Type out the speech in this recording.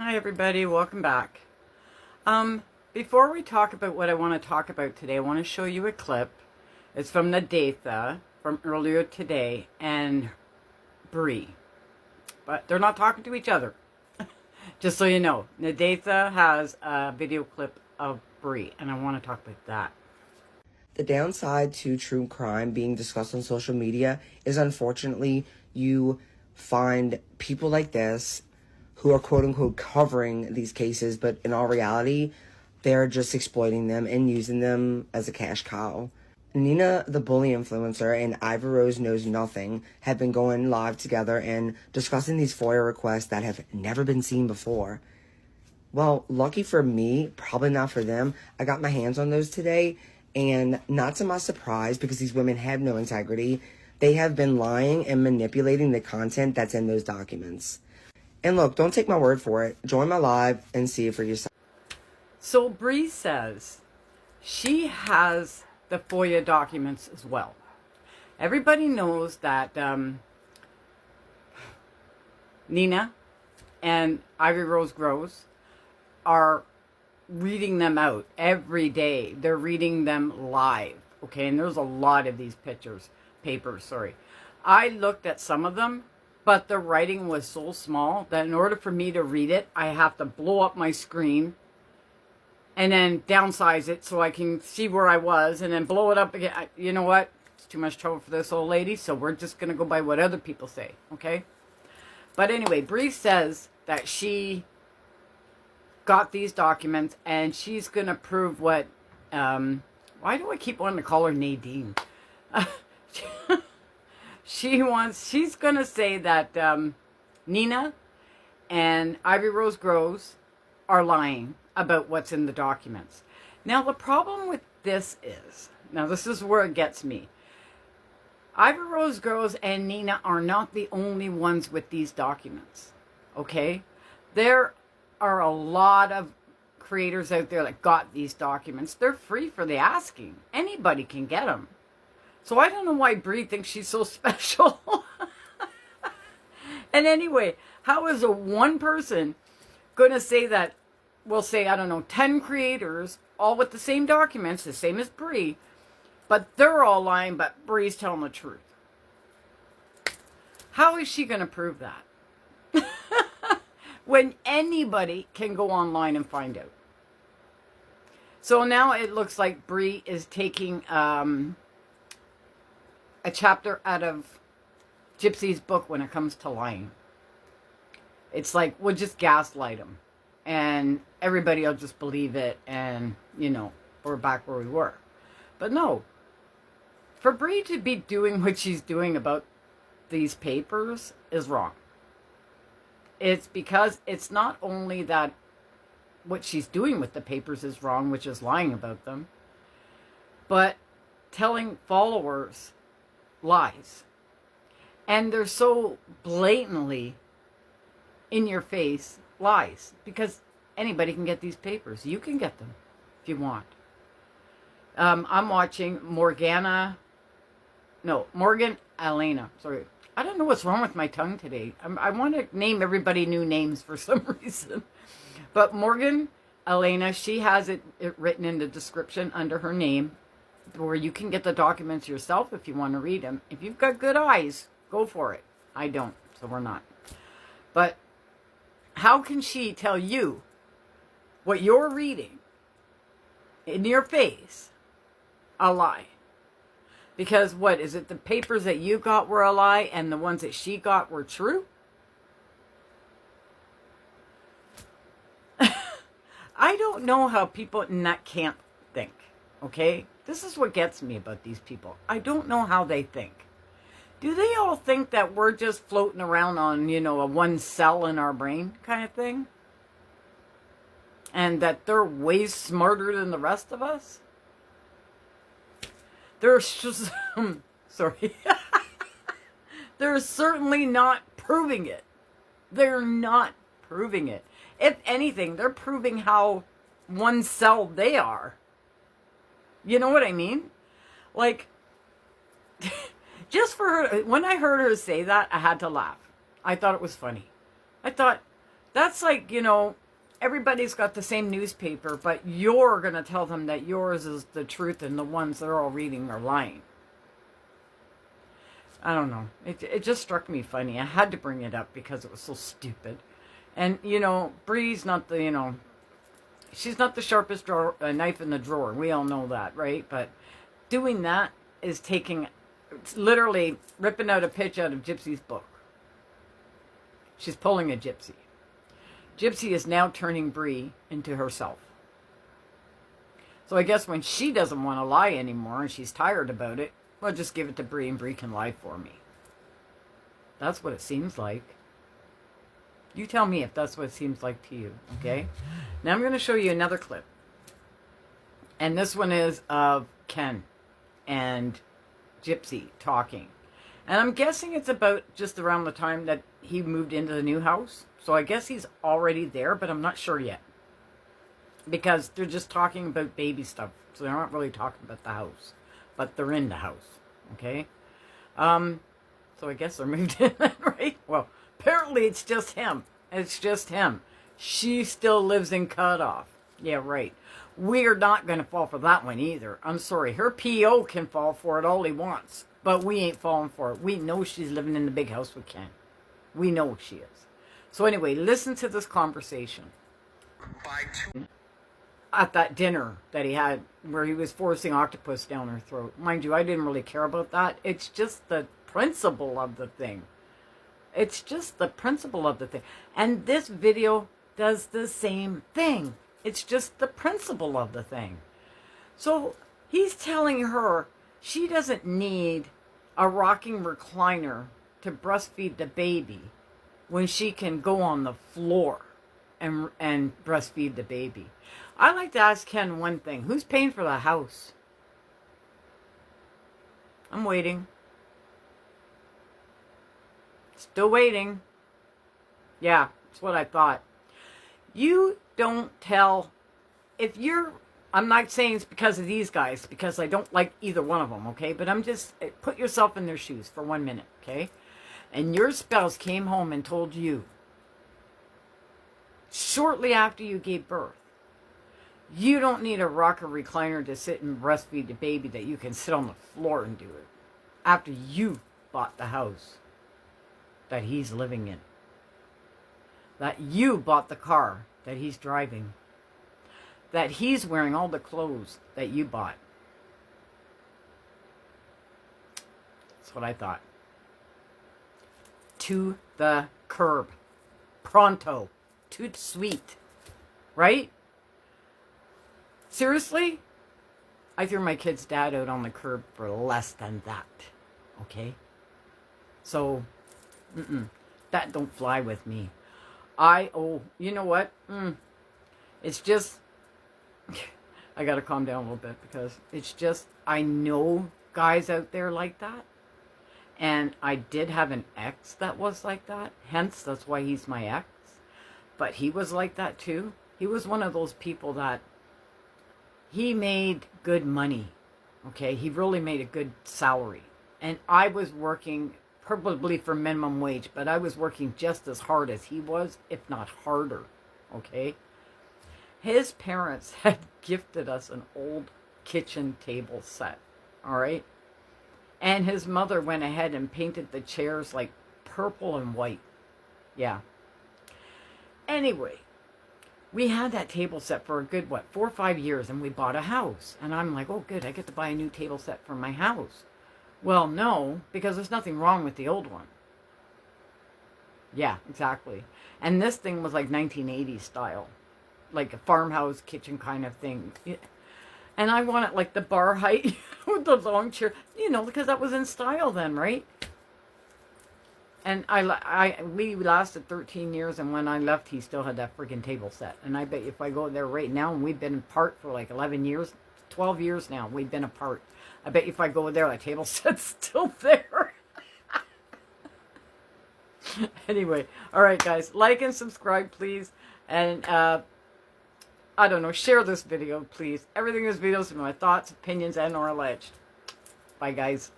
Hi everybody, welcome back. Before we talk about what I want to talk about today, I want to show you a clip. It's from Nadatha from earlier today and Bri. But they're not talking to each other. Just so you know, Nadatha has a video clip of Bri, and I want to talk about that. The downside to true crime being discussed on social media is, unfortunately, you find people like this who are quote-unquote covering these cases, but in all reality, they're just exploiting them and using them as a cash cow. Nina, the bully influencer, and GypsyRose Knows Nothing have been going live together and discussing these FOIA requests that have never been seen before. Well, lucky for me, probably not for them, I got my hands on those today, and not to my surprise, because these women have no integrity, they have been lying and manipulating the content that's in those documents. And look, don't take my word for it. Join my live and see it for yourself. So Bri says she has the FOIA documents as well. Everybody knows that Nina and GypsyRose Grows are reading them out every day. They're reading them live, okay? And there's a lot of these papers. I looked at some of them, but the writing was so small that in order for me to read it, I have to blow up my screen and then downsize it so I can see where I was and then blow it up again. You know what? It's too much trouble for this old lady, so we're just going to go by what other people say, okay? But anyway, Bri says that she got these documents and she's going to prove what... why do I keep wanting to call her Nadine? She's going to say that Nina and GypsyRose Grows are lying about what's in the documents. Now, the problem with this is, this is where it gets me. GypsyRose Grows and Nina are not the only ones with these documents, okay? There are a lot of creators out there that got these documents. They're free for the asking. Anybody can get them. So I don't know why Bri thinks she's so special. And anyway, how is one person going to say that, we'll say, I don't know, 10 creators, all with the same documents, the same as Bri, but they're all lying, but Bri's telling the truth. How is she going to prove that? When anybody can go online and find out. So now it looks like Bri is taking a chapter out of Gypsy's book when it comes to lying. It's like, we'll just gaslight them and everybody will just believe it, and, we're back where we were. But no, for Bri to be doing what she's doing about these papers is wrong. It's because it's not only that what she's doing with the papers is wrong, which is lying about them, but telling followers lies. And they're so blatantly in your face lies, because anybody can get these papers. You can get them if you want. I'm watching Morgan Elena. Sorry. I don't know what's wrong with my tongue today. I want to name everybody new names for some reason. But Morgan Elena, she has it written in the description under her name, where you can get the documents yourself if you want to read them. If you've got good eyes, go for it. I don't, so we're not. But how can she tell you what you're reading in your face a lie? Because what is it? The papers that you got were a lie and the ones that she got were true? I don't know how people in that camp think, okay? This is what gets me about these people. I don't know how they think. Do they all think that we're just floating around on, a one cell in our brain kind of thing? And that they're way smarter than the rest of us? They're just, sorry. They're certainly not proving it. They're not proving it. If anything, they're proving how one cell they are. You know what I mean? Like, just for her, when I heard her say that, I had to laugh. I thought it was funny. I thought, That's like, you know, everybody's got the same newspaper, but you're going to tell them that yours is the truth and the ones they're all reading are lying. I don't know. It just struck me funny. I had to bring it up because it was so stupid. And, you know, Bri's not the, you know, she's not the sharpest knife in the drawer. We all know that, right? But doing that is taking, it's literally ripping out a pitch out of Gypsy's book. She's pulling a Gypsy. Gypsy is now turning Bri into herself. So I guess when she doesn't want to lie anymore and she's tired about it, well, just give it to Bri and Bri can lie for me. That's what it seems like. You tell me if that's what it seems like to you, okay? Now I'm going to show you another clip. And this one is of Ken and Gypsy talking. And I'm guessing it's about just around the time that he moved into the new house. So I guess he's already there, but I'm not sure yet. Because they're just talking about baby stuff. So they're not really talking about the house. But they're in the house, okay? So I guess they're moved in, right? Well, apparently it's just him. It's just him. She still lives in Cutoff. Yeah, right. We're not going to fall for that one either. I'm sorry. Her P.O. can fall for it all he wants. But we ain't falling for it. We know she's living in the big house with Ken. We know she is. So anyway, listen to this conversation. At that dinner that he had where he was forcing octopus down her throat. Mind you, I didn't really care about that. It's just the principle of the thing. It's just the principle of the thing. And this video does the same thing. It's just the principle of the thing. So he's telling her she doesn't need a rocking recliner to breastfeed the baby when she can go on the floor and breastfeed the baby. I like to ask Ken one thing. Who's paying for the house? I'm waiting. Still waiting. Yeah, that's what I thought. You don't tell... If you're... I'm not saying it's because of these guys, because I don't like either one of them, okay? But I'm just... Put yourself in their shoes for 1 minute, okay? And your spouse came home and told you, shortly after you gave birth, you don't need a rocker recliner to sit and breastfeed the baby, that you can sit on the floor and do it. After you bought the house that he's living in. That you bought the car that he's driving. That he's wearing all the clothes that you bought. That's what I thought. To the curb. Pronto. Too sweet. Right? Seriously? I threw my kid's dad out on the curb for less than that. Okay? So, that don't fly with me. You know what? It's just, I gotta calm down a little bit because it's just, I know guys out there like that. And I did have an ex that was like that. Hence, that's why he's my ex. But he was like that too. He was one of those people that he made good money. Okay? He really made a good salary. And I was working probably for minimum wage, but I was working just as hard as he was, if not harder. Okay? His parents had gifted us an old kitchen table set. All right? And his mother went ahead and painted the chairs like purple and white. Yeah. Anyway, we had that table set for a good, 4 or 5 years, and we bought a house. And I'm like, oh, good, I get to buy a new table set for my house. Well, no, because there's nothing wrong with the old one. Yeah, exactly. And this thing was like 1980s style. Like a farmhouse kitchen kind of thing. And I want it like the bar height with the long chair, because that was in style then, right? And we lasted 13 years, and when I left, he still had that freaking table set. And I bet you if I go there right now, and we've been apart for like 11 years, 12 years now, we've been apart. I bet you if I go there, that table set's still there. Anyway, all right, guys, like and subscribe, please. And, I don't know, share this video, please. Everything in this video is my thoughts, opinions, and or alleged. Bye, guys.